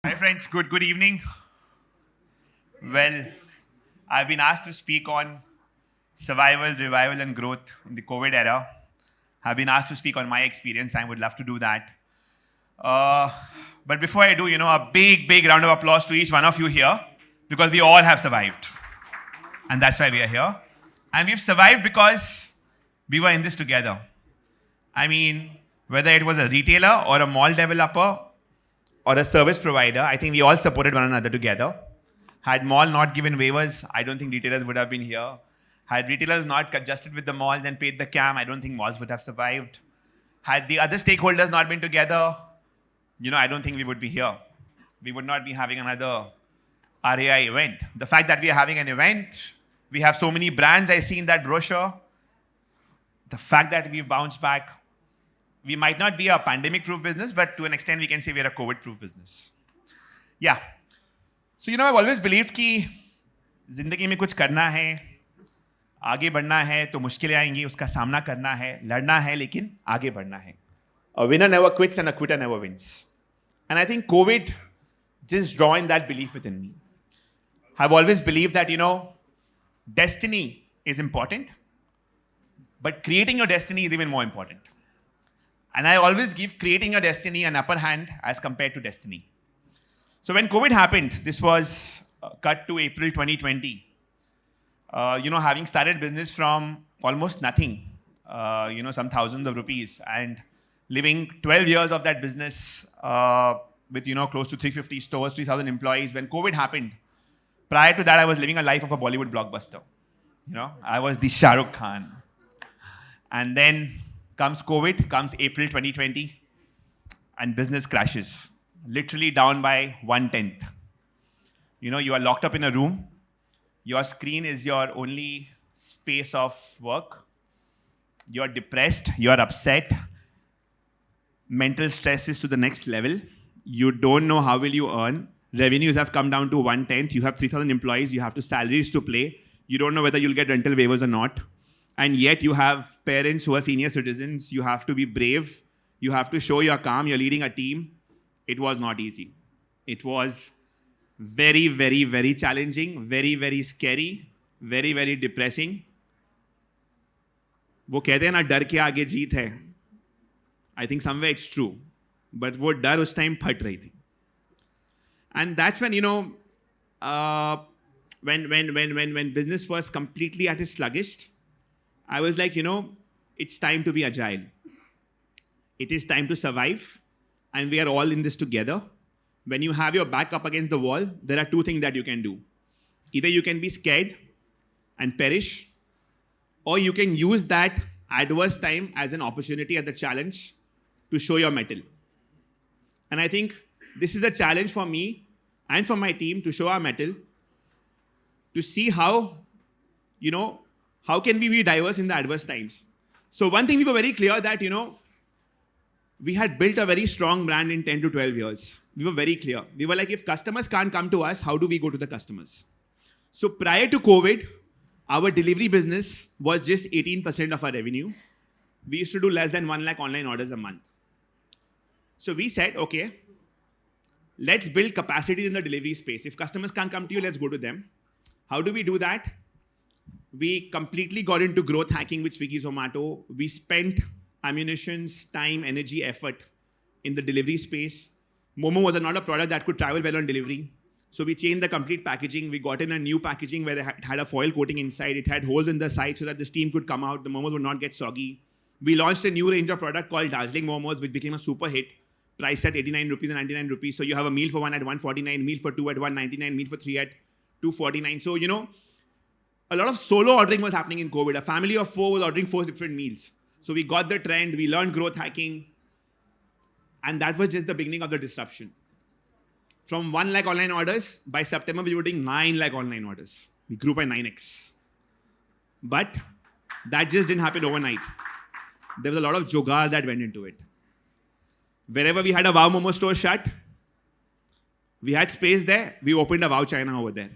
Hi friends, good evening. Well, I've been asked to speak on survival, revival, and growth in the COVID era. I've been asked to speak on my experience. I would love to do that. Uh, but before I do, a big round of applause to each one of you here because we all have survived, and that's why we are here. And we've survived because we were in this together. I mean, whether it was a retailer or a mall developer or a service provider, I think we all supported one another together. Had mall not given waivers, I don't think retailers would have been here. Had retailers not adjusted with the mall, then paid the CAM, I don't think malls would have survived. Had the other stakeholders not been together, I don't think we would be here. We would not be having another RAI event. The fact that we are having an event, we have so many brands I see in that brochure. The fact that we've bounced back, we might not be a pandemic-proof business, but to an extent we can say we're a COVID-proof business. Yeah. So, I've always believed कि जिंदगी में कुछ करना है, आगे बढ़ना है, तो मुश्किलें आएंगी, उसका सामना करना है, लड़ना है, लेकिन आगे बढ़ना है. A winner never quits and a quitter never wins. And I think COVID just drawing that belief within me. I've always believed that, destiny is important, but creating your destiny is even more important. And I always give creating your destiny an upper hand as compared to destiny. So when COVID happened, this was cut to April 2020. Having started business from almost nothing, some thousands of rupees, and living 12 years of that business with, close to 350 stores, 3,000 employees. When COVID happened, prior to that, I was living a life of a Bollywood blockbuster. I was the Shah Rukh Khan. And then comes COVID, comes April 2020, and business crashes, literally down by 1/10. You are locked up in a room. Your screen is your only space of work. You're depressed, you're upset. Mental stress is to the next level. You don't know how will you earn. Revenues have come down to 1/10. You have 3,000 employees. You have salaries to pay. You don't know whether you'll get rental waivers or not. And yet you have parents who are senior citizens. You have to be brave. You have to show you're calm. You're leading a team. It was not easy. It was very challenging, very scary, very depressing. वो कहते हैं ना डर के आगे जीत है. I think somewhere it's true. But वो डर उस time फट रही थी. And that's when, when business was completely at its sluggish, I was like, it's time to be agile. It is time to survive. And we are all in this together. When you have your back up against the wall, there are two things that you can do. Either you can be scared and perish, or you can use that adverse time as an opportunity and the challenge to show your mettle. And I think this is a challenge for me and for my team to show our mettle, to see how, how can we be diverse in the adverse times? So one thing we were very clear that, we had built a very strong brand in 10 to 12 years. We were very clear. We were like, if customers can't come to us, how do we go to the customers? So prior to COVID, our delivery business was just 18% of our revenue. We used to do less than 1 lakh online orders a month. So we said, okay, let's build capacity in the delivery space. If customers can't come to you, let's go to them. How do we do that? We completely got into growth hacking with Swiggy, Zomato. We spent ammunitions, time, energy, effort in the delivery space. Momo was not a product that could travel well on delivery. So we changed the complete packaging. We got in a new packaging where it had a foil coating inside. It had holes in the side so that the steam could come out. The momos would not get soggy. We launched a new range of product called Dazzling Momos, which became a super hit. Priced at 89 rupees and 99 rupees. So you have a meal for one at 149, meal for two at 199, meal for three at 249. So, a lot of solo ordering was happening in COVID. A family of 4 was ordering 4 different meals. So we got the trend, we learned growth hacking, and that was just the beginning of the disruption. From 1 lakh online orders, by September we were doing 9 lakh online orders. We grew by 9x. But that just didn't happen overnight. There was a lot of jugaad that went into it. Wherever we had a Wow Momo store shut, we had space there, we opened a Wow China over there.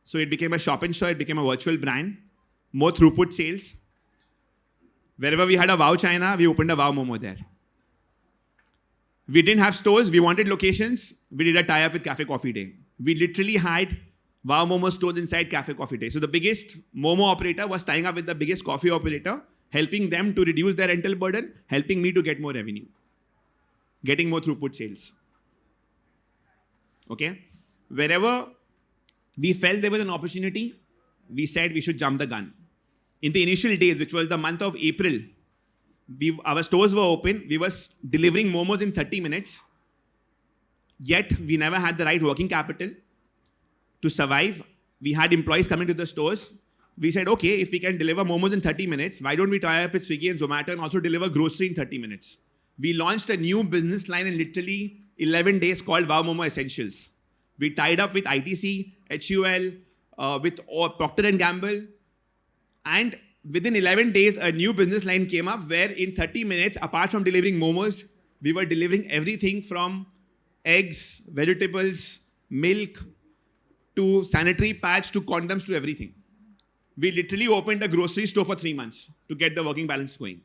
So it became a shop and show, it became a virtual brand, more throughput sales. Wherever we had a Wow China, we opened a Wow Momo there. We didn't have stores. We wanted locations. We did a tie-up with Cafe Coffee Day. We literally had Wow Momo stores inside Cafe Coffee Day. So the biggest Momo operator was tying up with the biggest coffee operator, helping them to reduce their rental burden, helping me to get more revenue, getting more throughput sales. Okay? Wherever we felt there was an opportunity, we said we should jump the gun. In the initial days, which was the month of April, our stores were open. We were delivering momos in 30 minutes. Yet, we never had the right working capital to survive. We had employees coming to the stores. We said, okay, if we can deliver momos in 30 minutes, why don't we tie up with Swiggy and Zomato and also deliver grocery in 30 minutes? We launched a new business line in literally 11 days called Wow Momo Essentials. We tied up with ITC, HUL, with Procter & Gamble. And within 11 days, a new business line came up where in 30 minutes, apart from delivering momos, we were delivering everything from eggs, vegetables, milk, to sanitary pads, to condoms, to everything. We literally opened a grocery store for 3 months to get the working balance going.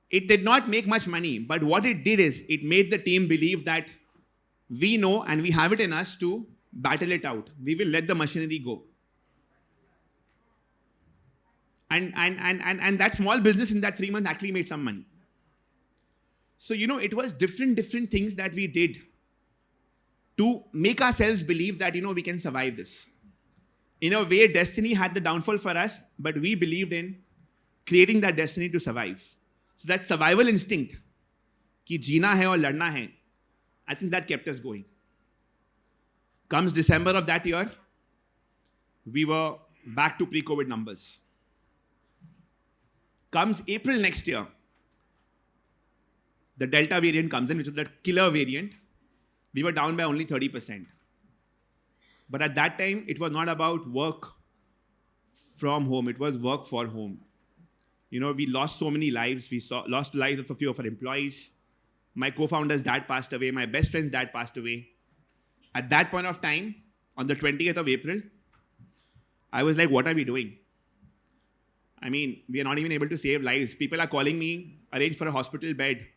It did not make much money, but what it did is it made the team believe that we know and we have it in us to battle it out. We will let the machinery go. And that small business in that 3 months actually made some money. So, it was different things that we did to make ourselves believe that, we can survive this. In a way, destiny had the downfall for us, but we believed in creating that destiny to survive. So that survival instinct, ki jeena hai aur ladna hai, I think that kept us going. Comes December of that year, we were back to pre-COVID numbers. Comes April next year, the Delta variant comes in, which is that killer variant. We were down by only 30%. But at that time, it was not about work from home. It was work for home. We lost so many lives. We lost lives of a few of our employees. My co-founder's dad passed away. My best friend's dad passed away. At that point of time, on the 20th of April, I was like, what are we doing? We are not even able to save lives. People are calling me, arrange for a hospital bed.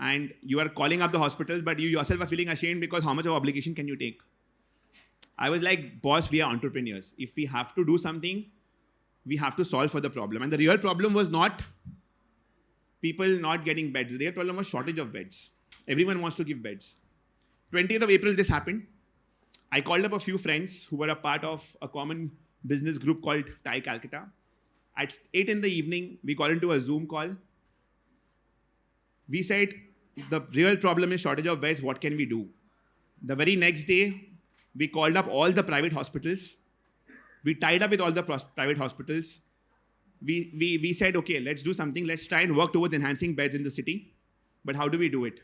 And you are calling up the hospitals, but you yourself are feeling ashamed because how much of obligation can you take? I was like, boss, we are entrepreneurs. If we have to do something, we have to solve for the problem. And the real problem was not people not getting beds. The real problem was shortage of beds. Everyone wants to give beds. 20th of April, this happened. I called up a few friends who were a part of a common business group called TIE Calcutta. At 8 in the evening, we got into a Zoom call. We said, the real problem is shortage of beds. What can we do? The very next day, we called up all the private hospitals. We tied up with all the private hospitals. We said, okay, let's do something. Let's try and work towards enhancing beds in the city. But how do we do it?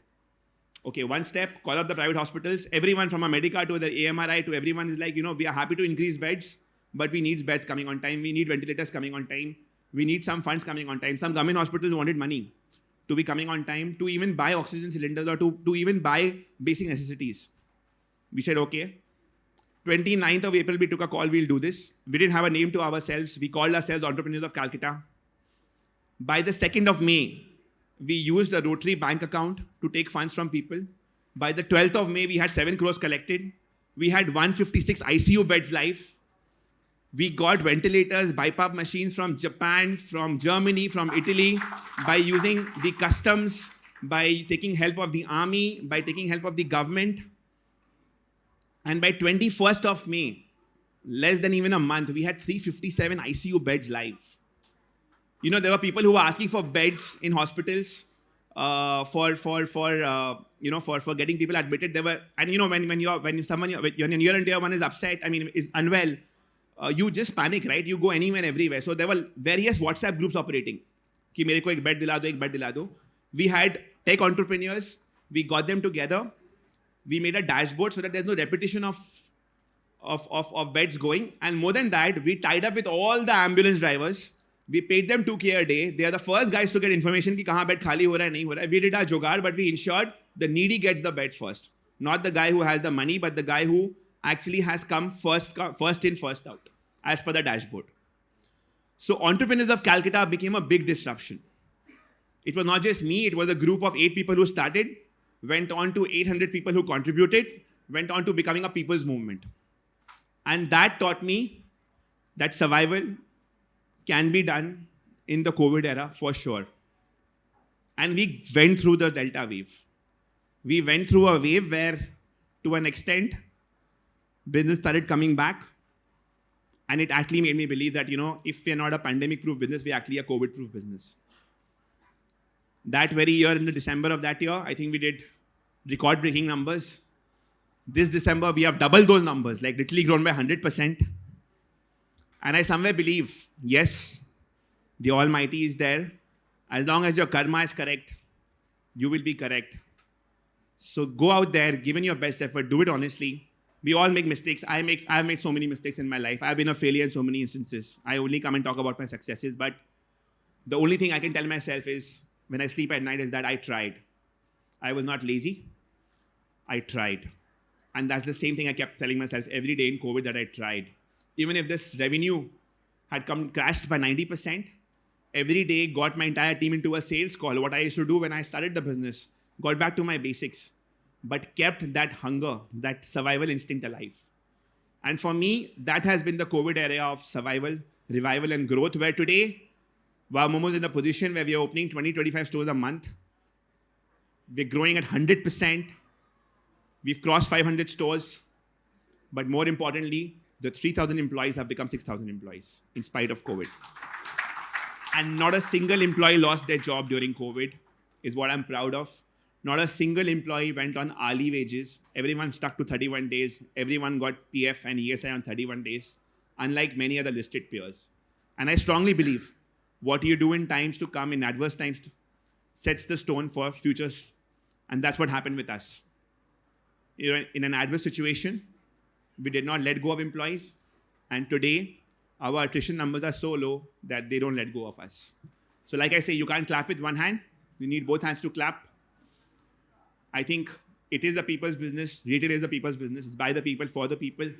Okay, one step, call up the private hospitals. Everyone from a Medica to the AMRI to everyone is like, we are happy to increase beds, but we need beds coming on time. We need ventilators coming on time. We need some funds coming on time. Some government hospitals wanted money to be coming on time, to even buy oxygen cylinders or to even buy basic necessities. We said, okay. 29th of April, we took a call, we'll do this. We didn't have a name to ourselves. We called ourselves Entrepreneurs of Calcutta. By the 2nd of May, we used a Rotary bank account to take funds from people. By the 12th of May, we had 7 crores collected. We had 156 ICU beds live. We got ventilators, BiPAP machines from Japan, from Germany, from Italy, by using the customs, by taking help of the army, by taking help of the government. And by 21st of May, less than even a month, we had 357 ICU beds live. There were people who were asking for beds in hospitals for getting people admitted. There were, and when your entire one is upset, is unwell, you just panic, right? You go anywhere and everywhere. So there were various WhatsApp groups operating. Ki mere ko ek bed dila do, ek bed dila do. We had tech entrepreneurs. We got them together. We made a dashboard so that there's no repetition of beds going. And more than that, we tied up with all the ambulance drivers. We paid them 2K a day. They are the first guys to get information ki kahan bed khali ho raha hai, nahi ho raha hai. We did our jugaad, but we ensured the needy gets the bed first. Not the guy who has the money, but the guy who actually has come first in, first out, as per the dashboard. So Entrepreneurs of Calcutta became a big disruption. It was not just me, it was a group of 8 people who started. went on to 800 people who contributed, went on to becoming a people's movement. And that taught me that survival can be done in the COVID era for sure. And we went through the Delta wave. We went through a wave where, to an extent, business started coming back. And it actually made me believe that, if we're not a pandemic-proof business, we're actually a COVID-proof business. That very year, in the December of that year, I think we did record-breaking numbers. This December, we have doubled those numbers, like literally grown by 100%. And I somewhere believe, yes, the Almighty is there. As long as your karma is correct, you will be correct. So go out there, give in your best effort, do it honestly. We all make mistakes. I've made so many mistakes in my life. I've been a failure in so many instances. I only come and talk about my successes, but the only thing I can tell myself is, when I sleep at night, is that I tried. I was not lazy. I tried. And that's the same thing I kept telling myself every day in COVID, that I tried. Even if this revenue had crashed by 90%, every day got my entire team into a sales call, what I used to do when I started the business, got back to my basics, but kept that hunger, that survival instinct alive. And for me, that has been the COVID era of survival, revival, and growth, where today, Wow Momo is in a position where we are opening 20, 25 stores a month. We're growing at 100%. We've crossed 500 stores. But more importantly, the 3,000 employees have become 6,000 employees in spite of COVID. And not a single employee lost their job during COVID, is what I'm proud of. Not a single employee went on hourly wages. Everyone stuck to 31 days. Everyone got PF and ESI on 31 days, unlike many other listed peers. And I strongly believe what you do in times to come, in adverse times, sets the stone for futures. And that's what happened with us. In an adverse situation, we did not let go of employees. And today, our attrition numbers are so low that they don't let go of us. So like I say, you can't clap with one hand. You need both hands to clap. I think it is the people's business. Retail is the people's business. It's by the people, for the people.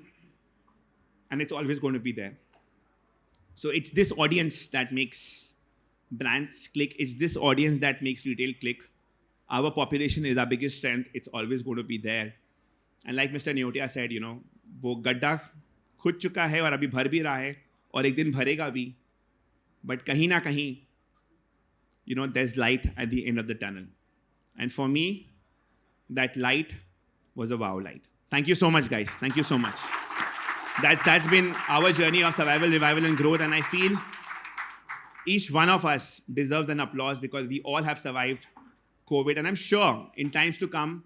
And it's always going to be there. So it's this audience that makes brands click. It's this audience that makes retail click. Our population is our biggest strength. It's always going to be there. And like Mr. Neotia said, वो गड्ढा खुद चुका है और अभी भर भी रहा है और एक दिन भरेगा भी. But कहीं ना कहीं, there's light at the end of the tunnel. And for me, that light was a wow light. Thank you so much, guys. Thank you so much. That's been our journey of survival, revival, and growth. And I feel each one of us deserves an applause because we all have survived COVID. And I'm sure in times to come,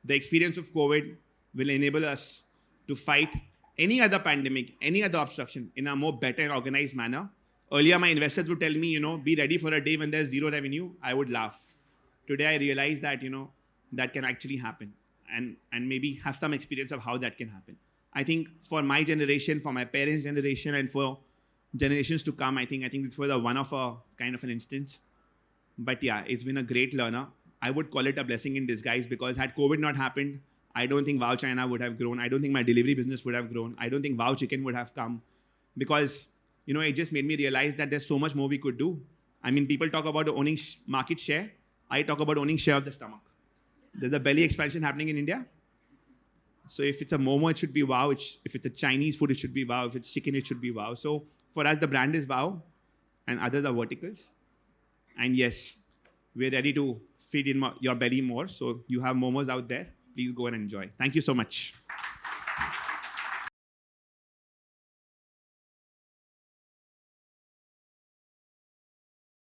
the experience of COVID will enable us to fight any other pandemic, any other obstruction in a more better and organized manner. Earlier, my investors would tell me, be ready for a day when there's zero revenue. I would laugh. Today, I realize that, that can actually happen and maybe have some experience of how that can happen. I think for my generation, for my parents' generation, and for generations to come, I think this was a one of a kind of an instance. But yeah, it's been a great learner. I would call it a blessing in disguise because had COVID not happened, I don't think Wow China would have grown. I don't think my delivery business would have grown. I don't think Wow Chicken would have come because, it just made me realize that there's so much more we could do. I mean, people talk about owning market share. I talk about owning share of the stomach. There's a belly expansion happening in India. So if it's a Momo, it should be Wow. If it's a Chinese food, it should be Wow. If it's chicken, it should be Wow. So for us, the brand is Wow and others are verticals. And yes, we're ready to feed in your belly more. So you have Momos out there. Please go and enjoy. Thank you so much.